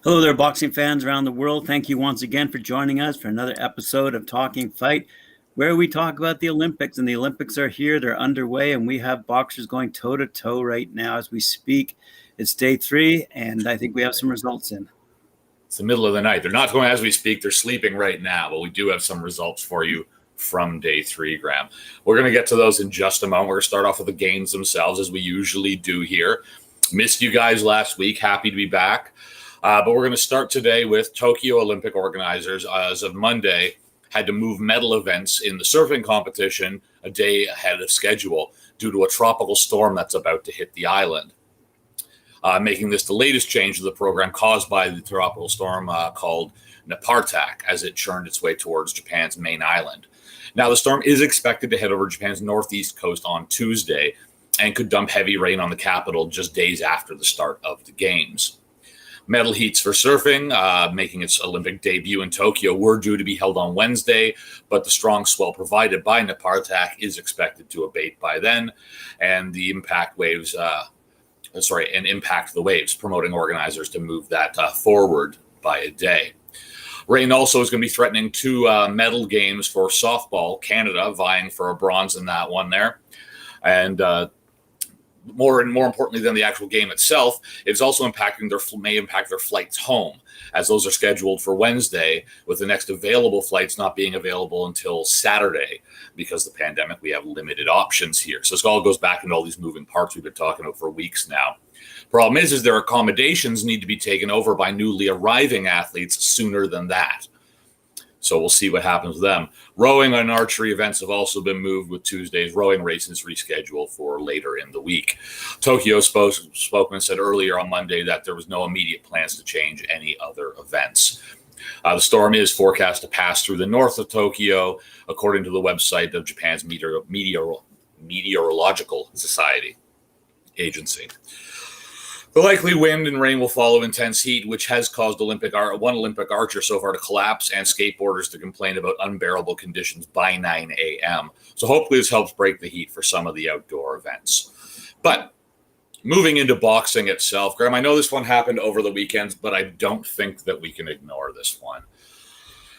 Hello there, boxing fans around the world. Thank you once again for joining us for another episode of Talking Fight, where we talk about the Olympics. And the Olympics are here, they're underway, and we have boxers going toe-to-toe right now as we speak. It's day 3, and I think we have some results in. It's the middle of the night. They're not going as we speak. They're sleeping right now, but we do have some results for you from day 3, Graham. We're going to get to those in just a moment. We're going to start off with the games themselves, as we usually do here. Missed you guys last week. Happy to be back. But we're going to start today with Tokyo Olympic organizers, as of Monday, had to move medal events in the surfing competition a day ahead of schedule due to a tropical storm that's about to hit the island. Making this the latest change to the program caused by the tropical storm called Napartak as it churned its way towards Japan's main island. Now, the storm is expected to head over Japan's northeast coast on Tuesday and could dump heavy rain on the capital just days after the start of the games. Medal heats for surfing, making its Olympic debut in Tokyo, were due to be held on Wednesday, but the strong swell provided by Napartak is expected to abate by then, and the impact the waves, promoting organizers to move that forward by a day. Rain also is going to be threatening 2 medal games for softball, Canada vying for a bronze in that one there, and more importantly than the actual game itself, it's also may impact their flights home, as those are scheduled for Wednesday, with the next available flights not being available until Saturday. Because of the pandemic, we have limited options here. So this all goes back into all these moving parts we've been talking about for weeks now. Problem is their accommodations need to be taken over by newly arriving athletes sooner than that. So we'll see what happens with them. Rowing and archery events have also been moved, with Tuesday's rowing races rescheduled for later in the week. Tokyo spokesman said earlier on Monday that there was no immediate plans to change any other events. The storm is forecast to pass through the north of Tokyo, according to the website of Japan's Meteorological Society agency. The likely wind and rain will follow intense heat, which has caused one Olympic archer so far to collapse and skateboarders to complain about unbearable conditions by 9 a.m. So hopefully this helps break the heat for some of the outdoor events. But moving into boxing itself, Graham, I know this one happened over the weekends, but I don't think that we can ignore this one.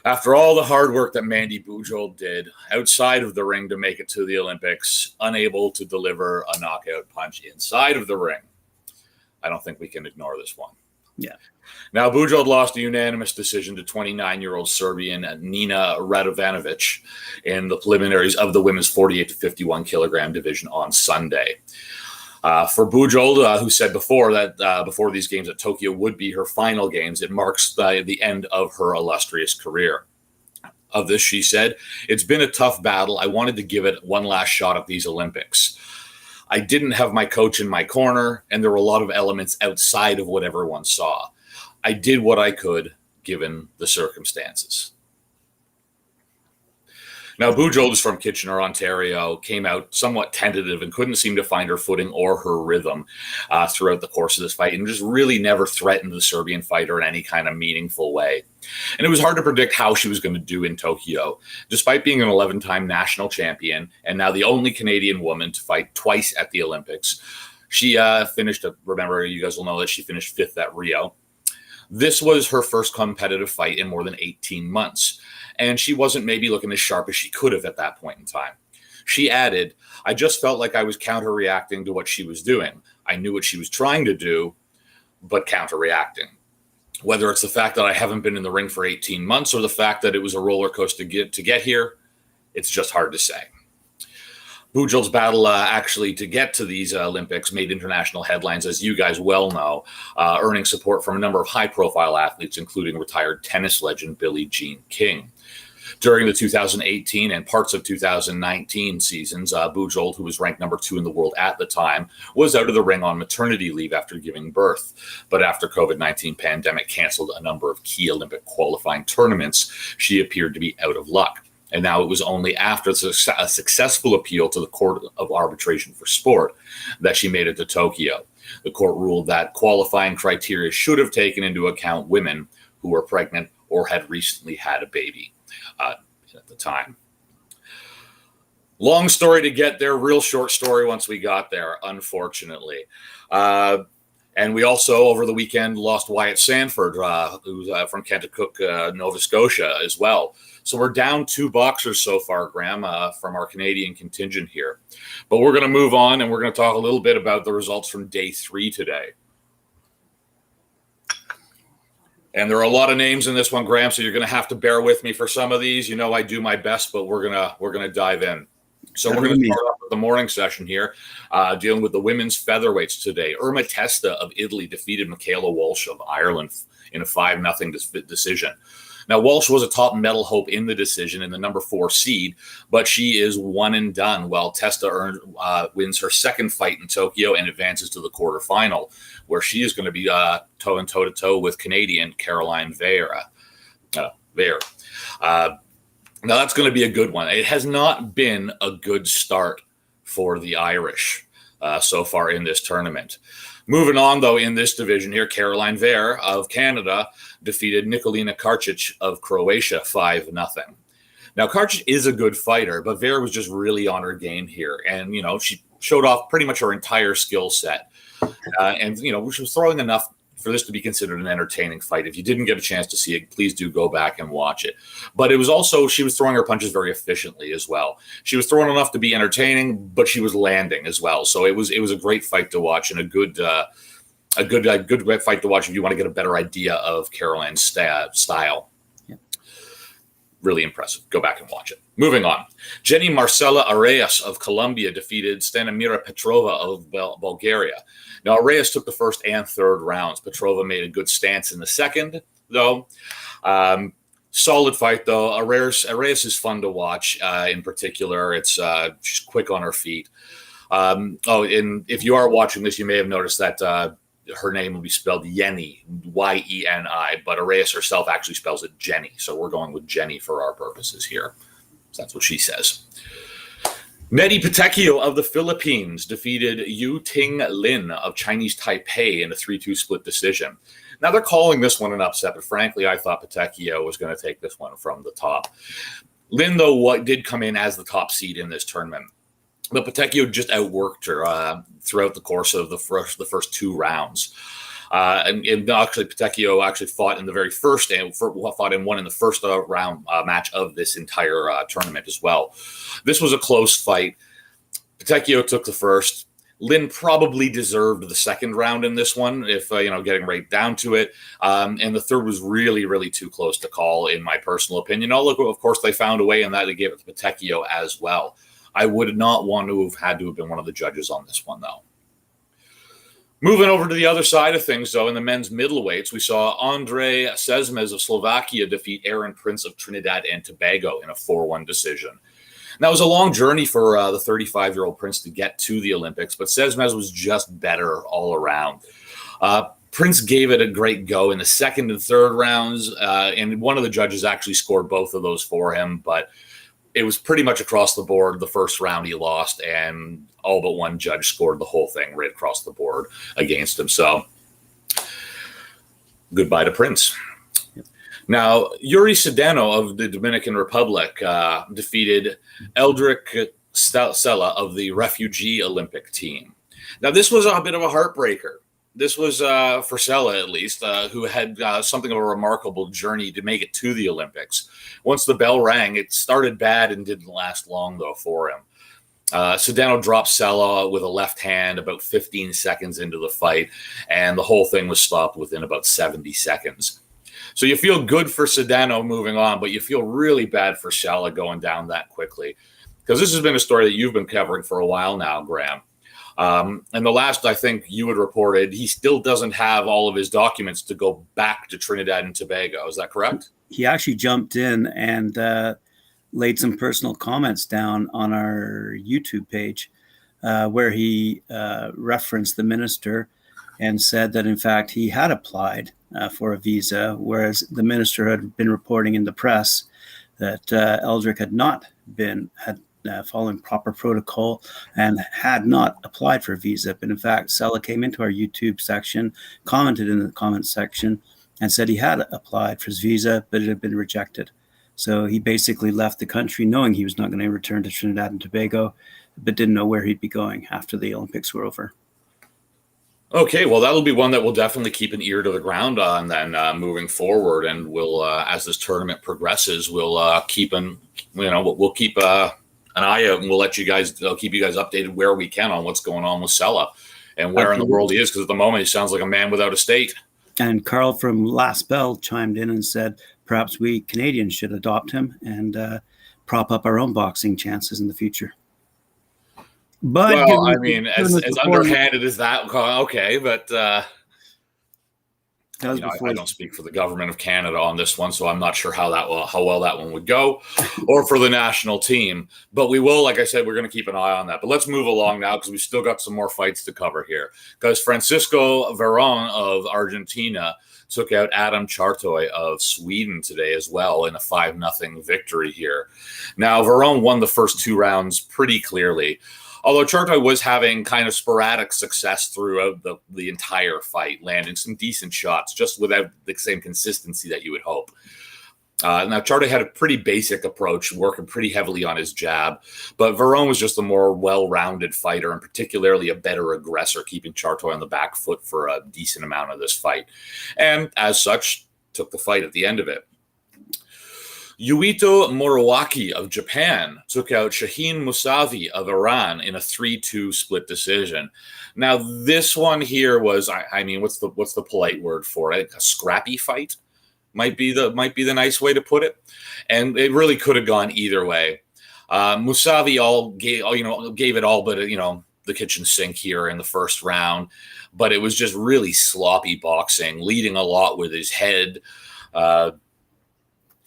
After all the hard work that Mandy Bujold did outside of the ring to make it to the Olympics, unable to deliver a knockout punch inside of the ring, I don't think we can ignore this one. Yeah. Now, Bujold lost a unanimous decision to 29-year-old Serbian Nina Radovanovic in the preliminaries of the women's 48 to 51 kilogram division on Sunday. For Bujold, who said before that before these games at Tokyo would be her final games, it marks the end of her illustrious career. Of this, she said, "It's been a tough battle. I wanted to give it one last shot at these Olympics. I didn't have my coach in my corner, and there were a lot of elements outside of what everyone saw. I did what I could, given the circumstances." Now, Bujold is from Kitchener, Ontario, came out somewhat tentative and couldn't seem to find her footing or her rhythm throughout the course of this fight, and just really never threatened the Serbian fighter in any kind of meaningful way. And it was hard to predict how she was going to do in Tokyo. Despite being an 11-time national champion and now the only Canadian woman to fight twice at the Olympics, she remember, you guys will know that she finished 5th at Rio. This was her first competitive fight in more than 18 months. And she wasn't maybe looking as sharp as she could have at that point in time. She added, "I just felt like I was counter-reacting to what she was doing. I knew what she was trying to do, but counter-reacting. Whether it's the fact that I haven't been in the ring for 18 months or the fact that it was a roller coaster to get here, it's just hard to say." Bujold's battle actually to get to these Olympics made international headlines, as you guys well know, earning support from a number of high-profile athletes, including retired tennis legend Billie Jean King. During the 2018 and parts of 2019 seasons, Bujold, who was ranked number 2 in the world at the time, was out of the ring on maternity leave after giving birth. But after COVID-19 pandemic canceled a number of key Olympic qualifying tournaments, she appeared to be out of luck. And now it was only after a successful appeal to the Court of Arbitration for Sport that she made it to Tokyo. The court ruled that qualifying criteria should have taken into account women who were pregnant or had recently had a baby at the time. Long story to get there, real short story once we got there, unfortunately. And we also, over the weekend, lost Wyatt Sanford, who's from Kennecook, Nova Scotia, as well. So we're down 2 boxers so far, Graham, from our Canadian contingent here. But we're going to move on, and we're going to talk a little bit about the results from day 3 today. And there are a lot of names in this one, Graham, so you're going to have to bear with me for some of these. You know I do my best, but we're gonna dive in. So we're going to start off with the morning session here, dealing with the women's featherweights today. Irma Testa of Italy defeated Michaela Walsh of Ireland in a 5-0 decision. Now, Walsh was a top medal hope in the decision in the number 4 seed, but she is one and done, while Testa wins her second fight in Tokyo and advances to the quarterfinal, where she is going to be toe-to-toe with Canadian Caroline Vieira. Now, that's going to be a good one. It has not been a good start for the Irish so far in this tournament. Moving on, though, in this division here, Caroline Vieira of Canada defeated Nikolina Karcic of Croatia 5-0. Now, Karcic is a good fighter, but Vieira was just really on her game here. And, she showed off pretty much her entire skill set. And, she was throwing enough for this to be considered an entertaining fight. If you didn't get a chance to see it, please do go back and watch it. But it was also, she was throwing her punches very efficiently as well. She was throwing enough to be entertaining, but she was landing as well. So it was a great fight to watch, and a good fight to watch if you want to get a better idea of Caroline's style. Yep. Really impressive. Go back and watch it. Moving on. Jenny Marcela Arias of Colombia defeated Stanimira Petrova of Bulgaria. Now, Arias took the first and third rounds. Petrova made a good stance in the second, though. Solid fight, though. Arias is fun to watch in particular. It's she's quick on her feet. And if you are watching this, you may have noticed that her name will be spelled Yeni, Y-E-N-I, but Arias herself actually spells it Jenny. So we're going with Jenny for our purposes here. So that's what she says. Nedi Petekio of the Philippines defeated Yu Ting Lin of Chinese Taipei in a 3-2 split decision. Now, they're calling this one an upset, but frankly, I thought Petekio was going to take this one from the top. Lin, though, did come in as the top seed in this tournament. But Petekio just outworked her throughout the course of the first 2 rounds. And actually, Petekio actually fought in the very first and won in the first round match of this entire tournament as well. This was a close fight. Petekio took the first. Lin probably deserved the second round in this one, if getting right down to it. And the third was really, really too close to call, in my personal opinion. Although, of course, they found a way, and that they gave it to Petekio as well. I would not want to have had to have been one of the judges on this one, though. Moving over to the other side of things, though, in the men's middleweights, we saw Andre Sesmez of Slovakia defeat Aaron Prince of Trinidad and Tobago in a 4-1 decision. Now, it was a long journey for the 35-year-old Prince to get to the Olympics, but Sesmez was just better all around. Prince gave it a great go in the second and third rounds, and one of the judges actually scored both of those for him, but it was pretty much across the board. The first round he lost, and all but one judge scored the whole thing right across the board against him. So goodbye to Prince. Yep. Now, Yuri Sedano of the Dominican Republic defeated Eldrick Sella of the refugee Olympic team. Now, this was a bit of a heartbreaker. This was for Sella, at least, who had something of a remarkable journey to make it to the Olympics. Once the bell rang, it started bad and didn't last long, though, for him. Sedano dropped Sella with a left hand about 15 seconds into the fight, and the whole thing was stopped within about 70 seconds. So you feel good for Sedano moving on, but you feel really bad for Sella going down that quickly. Because this has been a story that you've been covering for a while now, Graham. And the last, I think you had reported, he still doesn't have all of his documents to go back to Trinidad and Tobago. Is that correct? He actually jumped in and laid some personal comments down on our YouTube page where he referenced the minister and said that, in fact, he had applied for a visa, whereas the minister had been reporting in the press that Eldrick had not been following proper protocol and had not applied for a visa. But in fact, Sella came into our YouTube section, commented in the comments section, and said he had applied for his visa, but it had been rejected. So he basically left the country knowing he was not going to return to Trinidad and Tobago, but didn't know where he'd be going after the Olympics were over. Okay, well, that'll be one that we'll definitely keep an ear to the ground on then moving forward, and we'll as this tournament progresses, we'll keep we'll keep an eye out, and we'll let you guys keep you guys updated where we can on what's going on with Sella and where in the world he is, because at the moment he sounds like a man without a state. And Carl from Last Bell chimed in and said perhaps we Canadians should adopt him and prop up our own boxing chances in the future. But well, I mean, as underhanded as that, okay, but I don't speak for the government of Canada on this one, so I'm not sure how well that one would go, or for the national team. But we will, like I said, we're going to keep an eye on that. But let's move along now, because we still got some more fights to cover here. Because Francisco Veron of Argentina took out Adam Chartoy of Sweden today as well in a 5-0 victory here. Now, Veron won the first 2 rounds pretty clearly, although Chartoy was having kind of sporadic success throughout the entire fight, landing some decent shots, just without the same consistency that you would hope. Now, Chartoy had a pretty basic approach, working pretty heavily on his jab, but Veron was just a more well-rounded fighter, and particularly a better aggressor, keeping Chartoy on the back foot for a decent amount of this fight. And as such, took the fight at the end of it. Yuito Moriwaki of Japan took out Shaheen Musavi of Iran in a 3-2 split decision. Now, this one here was, I mean, what's the polite word for it? A scrappy fight might be the nice way to put it, and it really could have gone either way. Musavi gave it all, but the kitchen sink here in the first round, but it was just really sloppy boxing, leading a lot with his head.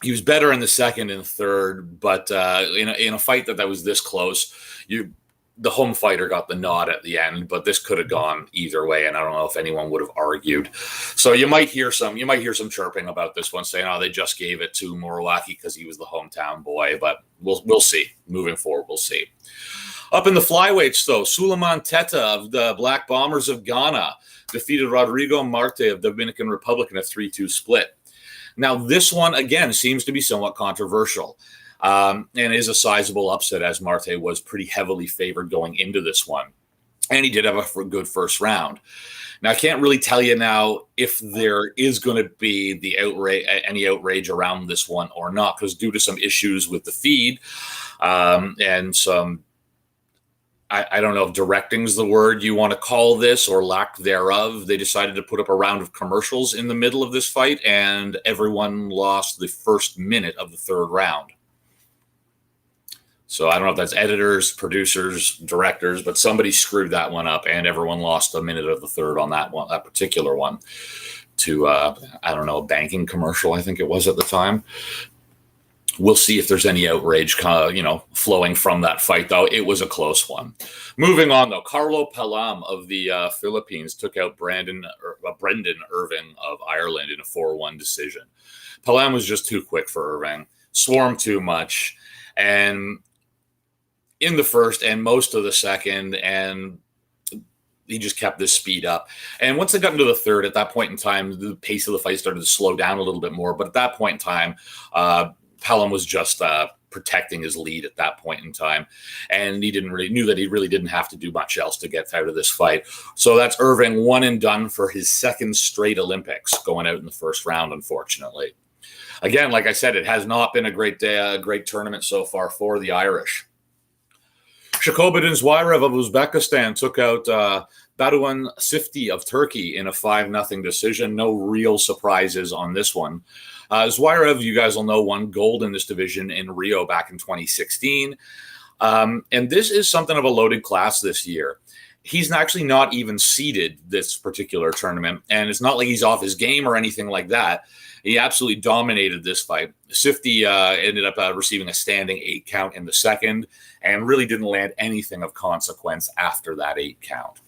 He was better in the second and third, but in a fight that was this close, the home fighter got the nod at the end, but this could have gone either way, and I don't know if anyone would have argued. So you might hear some chirping about this one, saying, "Oh, they just gave it to Moriwaki because he was the hometown boy." But we'll see. Moving forward, we'll see. Up in the flyweights, though, Suleiman Teta of the Black Bombers of Ghana defeated Rodrigo Marte of Dominican Republic in a 3-2 split. Now, this one, again, seems to be somewhat controversial and is a sizable upset, as Marte was pretty heavily favored going into this one. And he did have a good first round. Now, I can't really tell you now if there is going to be any outrage around this one or not, because due to some issues with the feed and some, I don't know if directing is the word you want to call this, or lack thereof, they decided to put up a round of commercials in the middle of this fight, and everyone lost the first minute of the third round. So I don't know if that's editors, producers, directors, but somebody screwed that one up, and everyone lost a minute of the third on that particular one to, I don't know, a banking commercial, I think it was at the time. We'll see if there's any outrage, flowing from that fight, though. It was a close one. Moving on, though, Carlo Palam of the Philippines took out Brendan Irving of Ireland in a 4-1 decision. Palam was just too quick for Irving, swarmed too much, and in the first and most of the second, and he just kept this speed up. And once they got into the third, at that point in time, the pace of the fight started to slow down a little bit more. But at that point in time, Palam was just protecting his lead at that point in time, and he knew that he really didn't have to do much else to get out of this fight. So that's Irving one and done for his second straight Olympics, going out in the first round, unfortunately. Again, like I said, it has not been a great tournament so far for the Irish. Shakobadin Zwarev of Uzbekistan took out Baduan Sifti of Turkey in a 5-0 decision. No real surprises on this one. Zwarev, you guys will know, won gold in this division in Rio back in 2016. And this is something of a loaded class this year. He's actually not even seeded this particular tournament, and it's not like he's off his game or anything like that. He absolutely dominated this fight. Sifty ended up receiving a standing 8 count in the second, and really didn't land anything of consequence after that 8 count.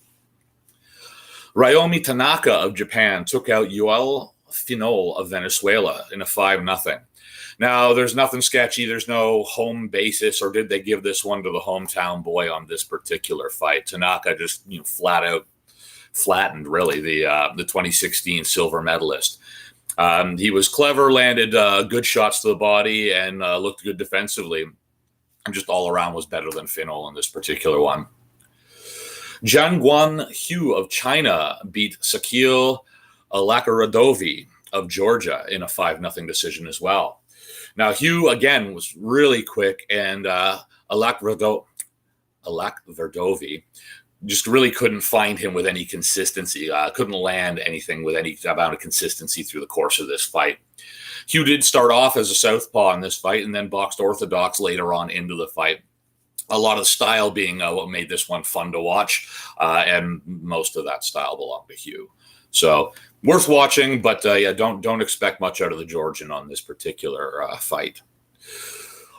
Ryomi Tanaka of Japan took out Yoel Finol of Venezuela in a 5-0. Now, there's nothing sketchy. There's no home basis, or did they give this one to the hometown boy on this particular fight? Tanaka just flat out flattened, really, the 2016 silver medalist. He was clever, landed good shots to the body, and looked good defensively. And just all around was better than Finol in this particular one. Jianguan Hu of China beat Sakil Alakaradovi of Georgia in a 5-0 decision as well. Now, Hu, again, was really quick, and Alakaradovi just really couldn't find him with any consistency, couldn't land anything with any amount of consistency through the course of this fight. Hu did start off as a southpaw in this fight and then boxed orthodox later on into the fight. A lot of style being what made this one fun to watch, and most of that style belonged to Hu. So worth watching, but yeah, don't expect much out of the Georgian on this particular fight.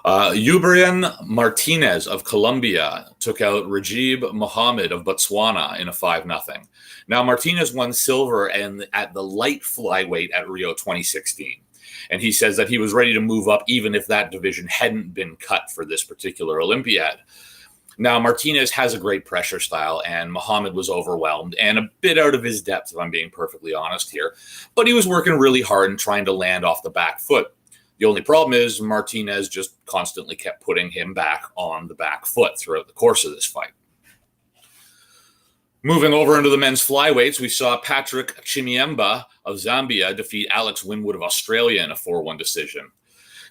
Yubrian Martinez of Colombia took out Rajib Mohammed of Botswana in a 5-0. Now, Martinez won silver at the light flyweight at Rio 2016. And he says that he was ready to move up even if that division hadn't been cut for this particular Olympiad. Now, Martinez has a great pressure style, and Muhammad was overwhelmed and a bit out of his depth, if I'm being perfectly honest here. But he was working really hard and trying to land off the back foot. The only problem is Martinez just constantly kept putting him back on the back foot throughout the course of this fight. Moving over into the men's flyweights, we saw Patrick Chimiemba of Zambia defeat Alex Winwood of Australia in a 4-1 decision.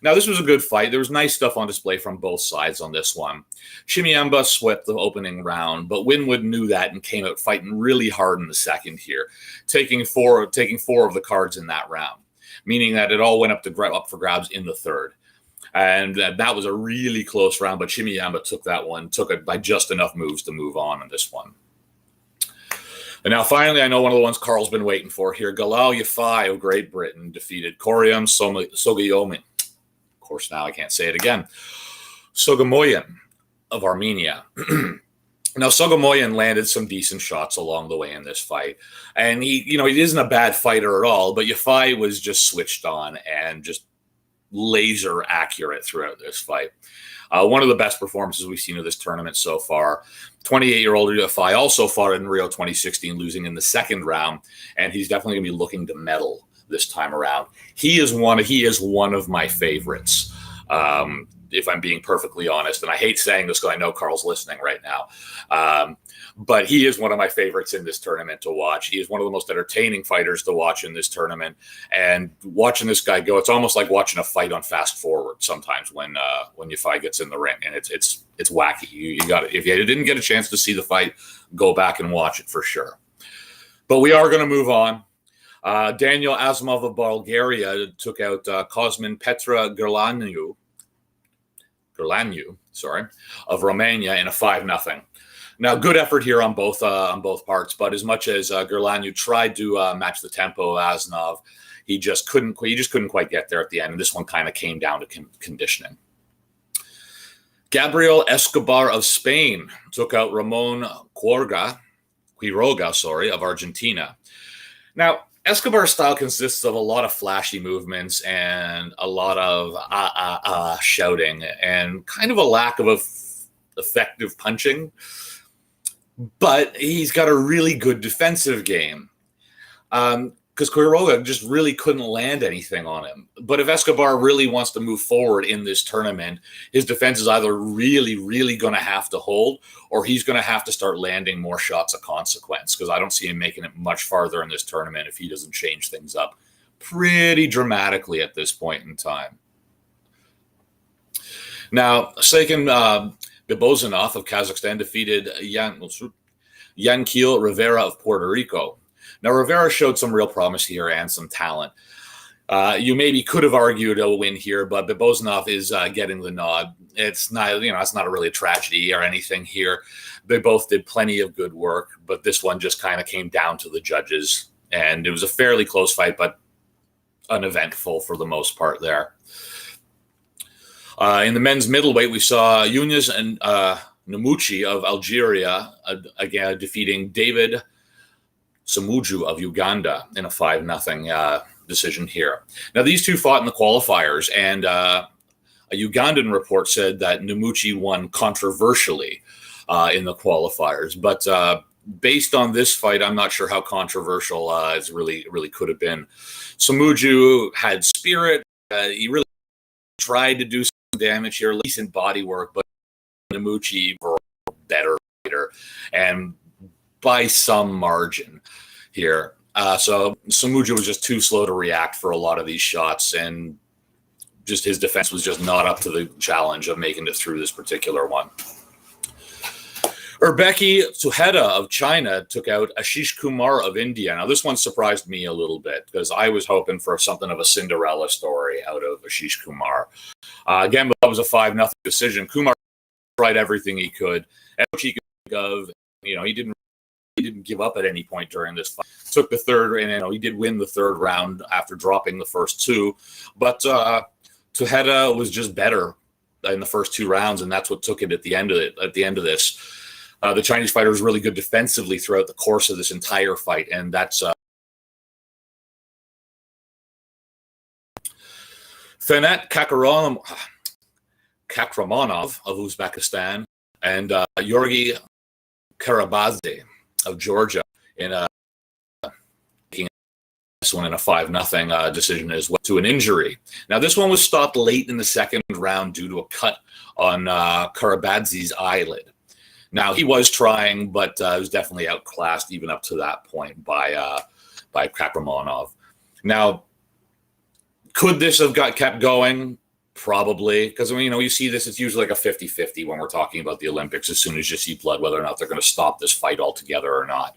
Now, this was a good fight. There was nice stuff on display from both sides on this one. Chimiemba swept the opening round, but Winwood knew that and came out fighting really hard in the second here, taking four of the cards in that round, meaning that it all went up for grabs in the third. And that was a really close round, but Chimiemba took it by just enough moves to move on in this one. And now, finally, I know one of the ones Carl's been waiting for here. Galal Yafai of Great Britain defeated Koryam Sogayomi. Of course, now I can't say it again. Sogamoyan of Armenia. Now, Sogamoyan landed some decent shots along the way in this fight. And he isn't a bad fighter at all, but Yafai was just switched on and just laser accurate throughout this fight. One of the best performances we've seen of this tournament so far. 28-year-old Yafai also fought in Rio 2016, losing in the second round, and he's definitely going to be looking to medal this time around. He is one of my favorites, if I'm being perfectly honest. And I hate saying this because I know Carl's listening right now. But he is one of my favorites in this tournament to watch. He is one of the most entertaining fighters to watch in this tournament. And watching this guy go, it's almost like watching a fight on fast forward sometimes when your fight gets in the ring. And it's wacky. You got it. If you didn't get a chance to see the fight, go back and watch it for sure. But we are going to move on. Daniel Asmov of Bulgaria took out Cosmin Petra Gerlaniu of Romania in a 5-0. Now, good effort here on both parts, but as much as Gerlaniu tried to match the tempo of Asnov, he just couldn't quite get there at the end, and this one kind of came down to conditioning. Gabriel Escobar of Spain took out Ramon Quiroga of Argentina. Now, Escobar's style consists of a lot of flashy movements and a lot of shouting and kind of a lack of effective punching. But he's got a really good defensive game because Quiroga just really couldn't land anything on him. But if Escobar really wants to move forward in this tournament, his defense is either really, really going to have to hold or he's going to have to start landing more shots of consequence, because I don't see him making it much farther in this tournament if he doesn't change things up pretty dramatically at this point in time. Now, Sakin Bibozanov of Kazakhstan defeated Yanquiel Rivera of Puerto Rico. Now, Rivera showed some real promise here and some talent. You maybe could have argued a win here, but Bibozanov is getting the nod. It's not, it's not really a tragedy or anything here. They both did plenty of good work, but this one just kind of came down to the judges, and it was a fairly close fight, but uneventful for the most part there. In the men's middleweight, we saw Yunus and Namuchi of Algeria again defeating David Samuju of Uganda in a 5-0 decision here. Now, these two fought in the qualifiers, and a Ugandan report said that Namuchi won controversially in the qualifiers. But based on this fight, I'm not sure how controversial it really could have been. Samuju had spirit. He really tried to do some damage here, decent body work, but Namuchi were a better fighter and by some margin here. So Samuja was just too slow to react for a lot of these shots, and just his defense was just not up to the challenge of making it through this particular one. Becky Suheda of China took out Ashish Kumar of India. Now, this one surprised me a little bit because I was hoping for something of a Cinderella story out of Ashish Kumar. Again, that was a 5-0 decision. Kumar tried everything he could, and which he could think of. He didn't give up at any point during this fight. Took the third, and he did win the third round after dropping the first two. But Suheda was just better in the first 2 rounds, and that's what took it at the end of it. At the end of this. The Chinese fighter was really good defensively throughout the course of this entire fight, and that's Fenat Kakramanov of Uzbekistan and Yorgi Karabadze of Georgia in this one in a 5-0 decision as well to an injury. Now, this one was stopped late in the second round due to a cut on Karabadze's eyelid. Now, he was trying, but was definitely outclassed even up to that point by Kakramanov. Now, could this have kept going? Probably, because you see this, it's usually like a 50-50 when we're talking about the Olympics. As soon as you see blood, whether or not they're going to stop this fight altogether or not.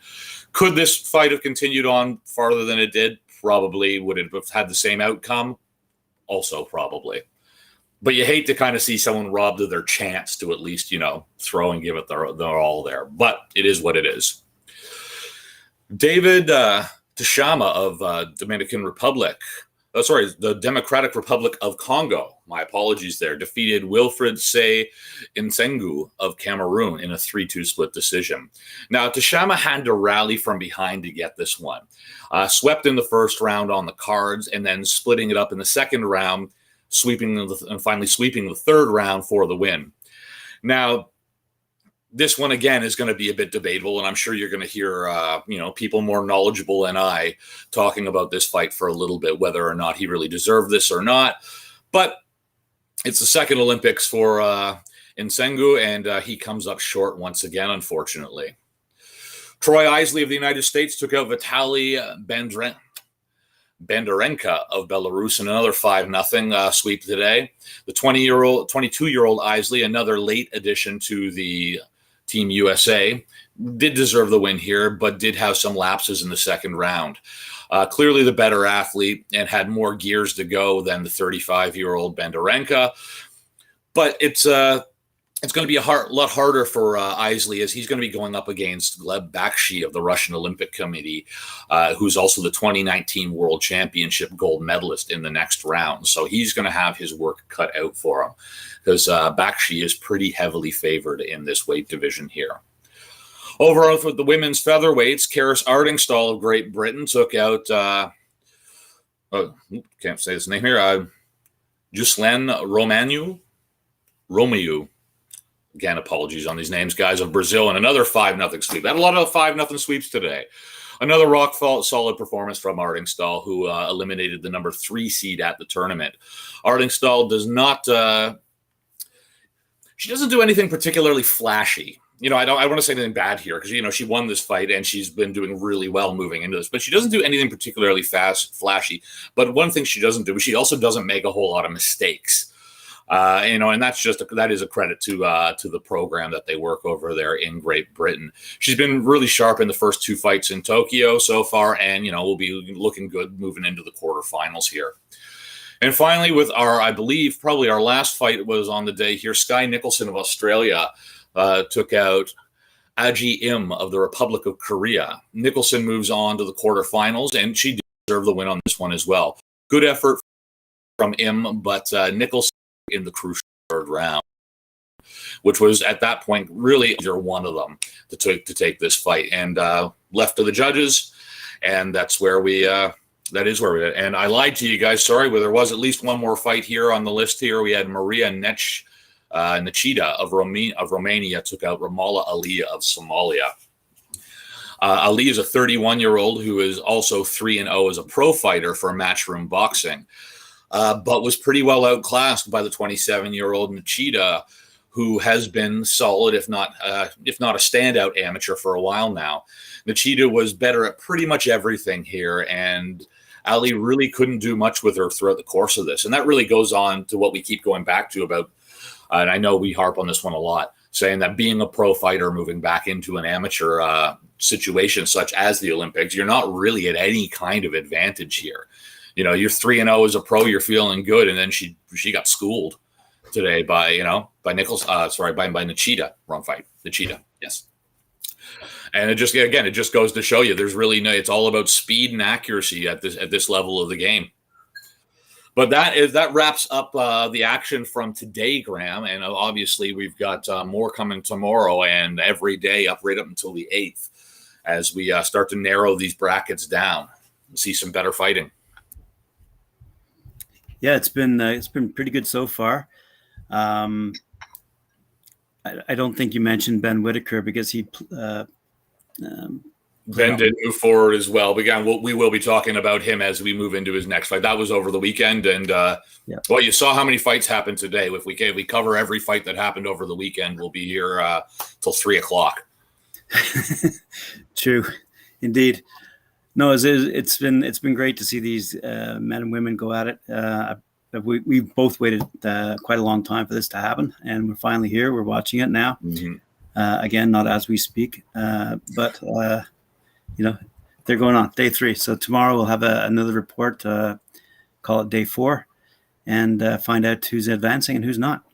Could this fight have continued on farther than it did? Probably. Would it have had the same outcome? Also, probably. But you hate to kind of see someone robbed of their chance to at least, throw and give it their all there. But it is what it is. David Tshama of the Democratic Republic of Congo, my apologies there, defeated Wilfred Say Nsengu of Cameroon in a 3-2 split decision. Now, Tshama had to rally from behind to get this one. Swept in the first round on the cards, and then splitting it up in the second round, finally sweeping the third round for the win. Now, this one, again, is going to be a bit debatable, and I'm sure you're going to hear, people more knowledgeable than I talking about this fight for a little bit, whether or not he really deserved this or not. But it's the second Olympics for Nsengu, and he comes up short once again, unfortunately. Troy Eisley of the United States took out Vitaly Bondarenka of Belarus in another 5-0 sweep today. The 22-year-old Eisley, another late addition to the Team USA, did deserve the win here, but did have some lapses in the second round. Clearly the better athlete and had more gears to go than the 35-year-old Bondarenka. But it's going to be a lot harder for Eisley, as he's going to be going up against Gleb Bakshi of the Russian Olympic Committee, who's also the 2019 World Championship gold medalist in the next round. So he's going to have his work cut out for him, because Bakshi is pretty heavily favored in this weight division here. Overall, for the women's featherweights, Karis Ardingstall of Great Britain took out, can't say his name here, Juslan Romeu. Again, apologies on these names, guys, of Brazil, and another 5-0 sweep. Had a lot of 5-0 sweeps today. Another solid performance from Ardingstall, who eliminated the number 3 seed at the tournament. Ardingstall does not, she doesn't do anything particularly flashy. I want to say anything bad here, because, she won this fight and she's been doing really well moving into this, but she doesn't do anything particularly flashy. But one thing she doesn't do is she also doesn't make a whole lot of mistakes. And that is a credit to the program that they work over there in Great Britain. She's been really sharp in the first 2 fights in Tokyo so far, and will be looking good moving into the quarterfinals here. And finally, with I believe probably our last fight was on the day here, Skye Nicholson of Australia took out Aji Im of the Republic of Korea. Nicholson moves on to the quarterfinals, and she deserved the win on this one as well. Good effort from Im, but Nicholson in the crucial third round, which was at that point really one of them to take this fight, and left to the judges, and that's where that is where we. And I lied to you guys. Sorry, but there was at least one more fight here on the list. Here we had Maria Nechida of Romania took out Ramallah Ali of Somalia. Ali is a 31-year-old who is also 3-0 as a pro fighter for Matchroom Boxing. But was pretty well outclassed by the 27-year-old Nechida, who has been solid, if not a standout amateur for a while now. Nicholson was better at pretty much everything here, and Ali really couldn't do much with her throughout the course of this. And that really goes on to what we keep going back to about, and I know we harp on this one a lot, saying that being a pro fighter, moving back into an amateur situation such as the Olympics, you're not really at any kind of advantage here. You know, you're 3-0 as a pro, you're feeling good, and then she got schooled today by Nicholson. By Nicholson. Wrong fight. Nicholson. Yes. And it just goes to show you there's really it's all about speed and accuracy at this level of the game. But that wraps up the action from today, Graham. And obviously we've got more coming tomorrow and every day right up until the 8th as we start to narrow these brackets down and see some better fighting. Yeah, it's been pretty good so far. I don't think you mentioned Ben Whittaker because he Ben did move forward as well. But again, we will be talking about him as we move into his next fight. That was over the weekend, and well, you saw how many fights happened today. If we cover every fight that happened over the weekend, we'll be here till 3:00. True, indeed. No, it's been great to see these men and women go at it. We both waited quite a long time for this to happen, and we're finally here. We're watching it now. Mm-hmm. Again, not as we speak, but they're going on day 3. So tomorrow we'll have another report, call it day 4, and find out who's advancing and who's not.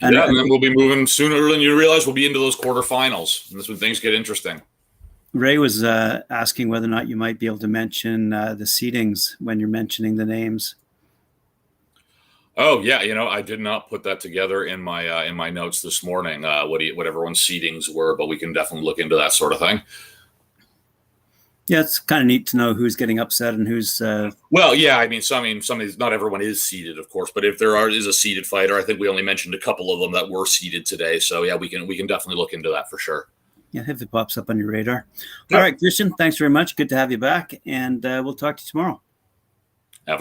And then we'll be moving sooner than you realize. We'll be into those quarterfinals, and that's when things get interesting. Ray was asking whether or not you might be able to mention the seedings when you're mentioning the names. Oh yeah, I did not put that together in my notes this morning. What everyone's seedings were, but we can definitely look into that sort of thing. Yeah, it's kind of neat to know who's getting upset and who's. Well, yeah, I mean, not everyone is seeded, of course, but if there is a seeded fighter, I think we only mentioned a couple of them that were seeded today. So yeah, we can definitely look into that for sure. Yeah, if it pops up on your radar. Yep. All right, Christian, thanks very much. Good to have you back, and we'll talk to you tomorrow.